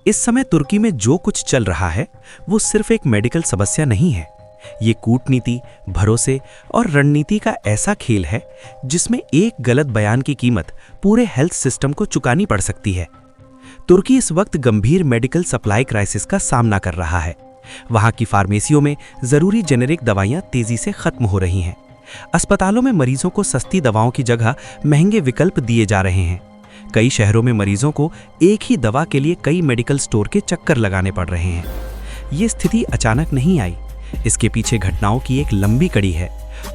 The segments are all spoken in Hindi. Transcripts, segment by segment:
इस समय तुर्की में जो कुछ चल रहा है वो सिर्फ एक मेडिकल समस्या नहीं है। ये कूटनीति, भरोसे और रणनीति का ऐसा खेल है जिसमें एक गलत बयान की कीमत पूरे हेल्थ सिस्टम को चुकानी पड़ सकती है। तुर्की इस वक्त गंभीर मेडिकल सप्लाई क्राइसिस का सामना कर रहा है। वहां की फार्मेसियों में जरूरी जेनेरिक दवाइयां तेजी से खत्म हो रही हैं। अस्पतालों में मरीजों को सस्ती दवाओं की जगह महंगे विकल्प दिए जा रहे हैं। कई शहरों में मरीजों को एक ही दवा के लिए कई मेडिकल स्टोर के चक्कर लगाने पड़ रहे हैं। ये स्थिति अचानक नहीं आई, इसके पीछे घटनाओं की एक लंबी कड़ी है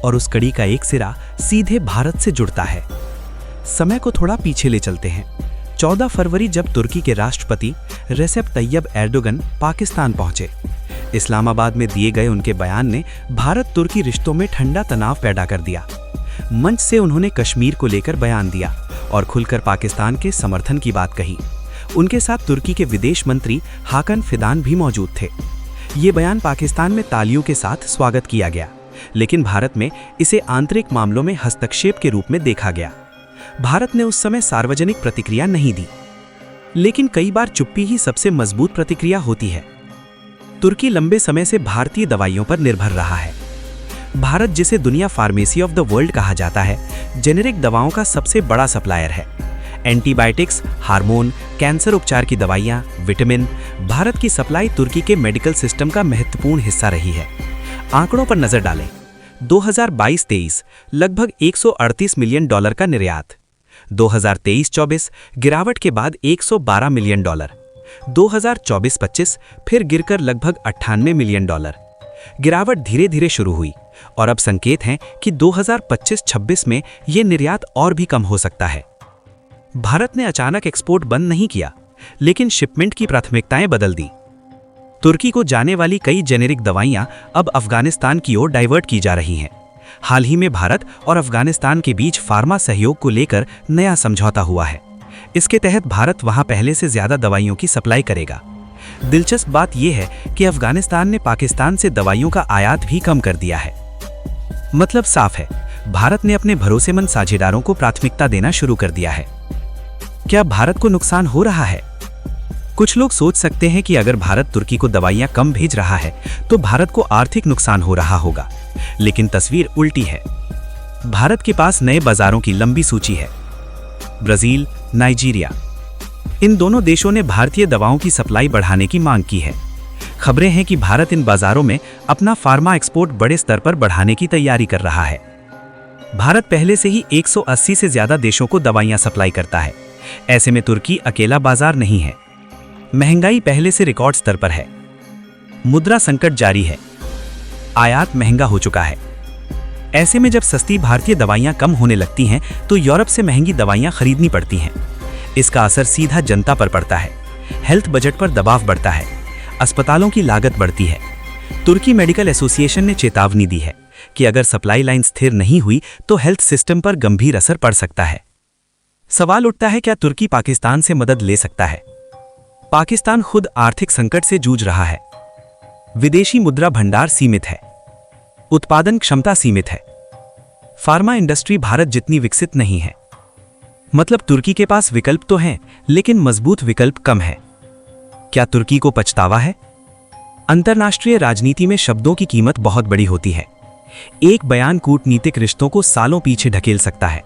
और उस कड़ी का एक सिरा सीधे भारत से जुड़ता है। समय को थोड़ा पीछे ले चलते हैं। 14 फरवरी जब तुर्की के राष्ट्रपति रेसेप तैयब एर्दोगन पाकिस्तान पहुंचे। इस्लामाबाद में दिए गए उनके बयान ने भारत तुर्की रिश्तों में ठंडा तनाव पैदा कर दिया। मंच से उन्होंने कश्मीर को लेकर बयान दिया और खुलकर पाकिस्तान के समर्थन की बात कही। उनके साथ तुर्की के विदेश मंत्री हाकन फिदान भी मौजूद थे। ये बयान पाकिस्तान में तालियों के साथ स्वागत किया गया, लेकिन भारत में इसे आंतरिक मामलों में हस्तक्षेप के रूप में देखा गया। भारत ने उस समय सार्वजनिक प्रतिक्रिया नहीं दी, लेकिन कई बार चुप्पी ही सबसे मजबूत प्रतिक्रिया होती है। तुर्की लंबे समय से भारतीय दवाइयों पर निर्भर रहा है। भारत, जिसे दुनिया फार्मेसी ऑफ द वर्ल्ड कहा जाता है, जेनेरिक दवाओं का सबसे बड़ा सप्लायर है। एंटीबायोटिक्स, हार्मोन, कैंसर उपचार की दवाइयां, विटामिन, भारत की सप्लाई तुर्की के मेडिकल सिस्टम का महत्वपूर्ण हिस्सा रही है। आंकड़ों पर नजर डालें। 2022-23 लगभग $138 मिलियन का निर्यात। 2023-24 गिरावट के बाद $112 मिलियन। 2024-25 फिर गिरकर लगभग $98 मिलियन। गिरावट धीरे धीरे शुरू हुई और अब संकेत हैं कि 2025-26 में यह निर्यात और भी कम हो सकता है। भारत ने अचानक एक्सपोर्ट बंद नहीं किया, लेकिन शिपमेंट की प्राथमिकताएं बदल दी। तुर्की को जाने वाली कई जेनेरिक दवाइयां अब अफगानिस्तान की ओर डाइवर्ट की जा रही हैं। हाल ही में भारत और अफगानिस्तान के बीच फार्मा सहयोग को लेकर नया समझौता हुआ है। इसके तहत भारत वहां पहले से ज्यादा दवाइयों की सप्लाई करेगा। दिलचस्प बात यह है कि अफगानिस्तान ने पाकिस्तान से दवाइयों का आयात भी कम कर दिया है। मतलब साफ है, भारत ने अपने भरोसेमंद साझेदारों को प्राथमिकता देना शुरू कर दिया है। क्या भारत को नुकसान हो रहा है? कुछ लोग सोच सकते हैं कि अगर भारत तुर्की को दवाइयां कम भेज रहा है तो भारत को आर्थिक नुकसान हो रहा होगा, लेकिन तस्वीर उल्टी है। भारत के पास नए बाजारों की लंबी सूची है। ब्राजील, नाइजीरिया, इन दोनों देशों ने भारतीय दवाओं की सप्लाई बढ़ाने की मांग की है। खबरें हैं कि भारत इन बाजारों में अपना फार्मा एक्सपोर्ट बड़े स्तर पर बढ़ाने की तैयारी कर रहा है। भारत पहले से ही 180 से ज्यादा देशों को दवाइयां सप्लाई करता है। ऐसे में तुर्की अकेला बाजार नहीं है। महंगाई पहले से रिकॉर्ड स्तर पर है। मुद्रा संकट जारी है। आयात महंगा हो चुका है। ऐसे में जब सस्ती भारतीय दवाइयां कम होने लगती हैं तो यूरोप से महंगी दवाइयां खरीदनी पड़ती हैं। इसका असर सीधा जनता पर पड़ता है। हेल्थ बजट पर दबाव बढ़ता है। अस्पतालों की लागत बढ़ती है। तुर्की मेडिकल एसोसिएशन ने चेतावनी दी है कि अगर सप्लाई लाइन स्थिर नहीं हुई तो हेल्थ सिस्टम पर गंभीर असर पड़ सकता है। सवाल उठता है, क्या तुर्की पाकिस्तान से मदद ले सकता है? पाकिस्तान खुद आर्थिक संकट से जूझ रहा है। विदेशी मुद्रा भंडार सीमित है। उत्पादन क्षमता सीमित है। फार्मा इंडस्ट्री भारत जितनी विकसित नहीं है। मतलब तुर्की के पास विकल्प तो हैं, लेकिन मजबूत विकल्प कम है। क्या तुर्की को पछतावा है? अंतर्राष्ट्रीय राजनीति में शब्दों की कीमत बहुत बड़ी होती है। एक बयान कूटनीतिक रिश्तों को सालों पीछे ढकेल सकता है।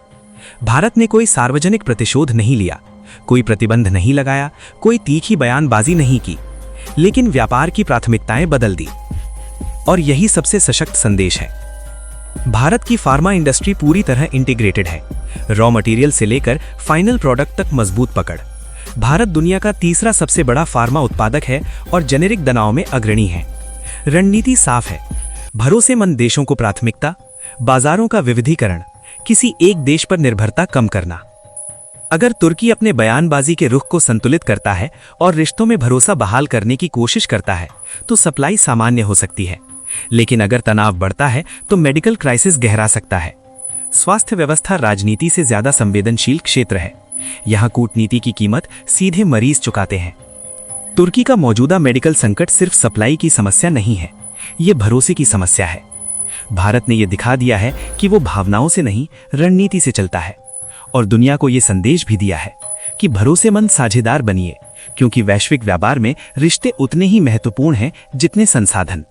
भारत ने कोई सार्वजनिक प्रतिशोध नहीं लिया, कोई प्रतिबंध नहीं लगाया, कोई तीखी बयानबाजी नहीं की, लेकिन व्यापार की प्राथमिकताएं बदल दी। और यही सबसे सशक्त संदेश है। भारत की फार्मा इंडस्ट्री पूरी तरह इंटीग्रेटेड है। रॉ मटेरियल से लेकर फाइनल प्रोडक्ट तक मजबूत पकड़। भारत दुनिया का तीसरा सबसे बड़ा फार्मा उत्पादक है और जेनेरिक दवाओं में अग्रणी है। रणनीति साफ है, भरोसेमंद देशों को प्राथमिकता, बाजारों का विविधीकरण, किसी एक देश पर निर्भरता कम करना। अगर तुर्की अपने बयानबाजी के रुख को संतुलित करता है और रिश्तों में भरोसा बहाल करने की कोशिश करता है तो सप्लाई सामान्य हो सकती है, लेकिन अगर तनाव बढ़ता है तो मेडिकल क्राइसिस गहरा सकता है। स्वास्थ्य व्यवस्था राजनीति से ज्यादा संवेदनशील क्षेत्र है। यहाँ कूटनीति की कीमत सीधे मरीज चुकाते हैं। तुर्की का मौजूदा मेडिकल संकट सिर्फ सप्लाई की समस्या नहीं है, ये भरोसे की समस्या है। भारत ने यह दिखा दिया है कि वो भावनाओं से नहीं, रणनीति से चलता है, और दुनिया को यह संदेश भी दिया है कि भरोसेमंद साझेदार बनिए, क्योंकि वैश्विक व्यापार में रिश्ते उतने ही महत्वपूर्ण हैं जितने संसाधन।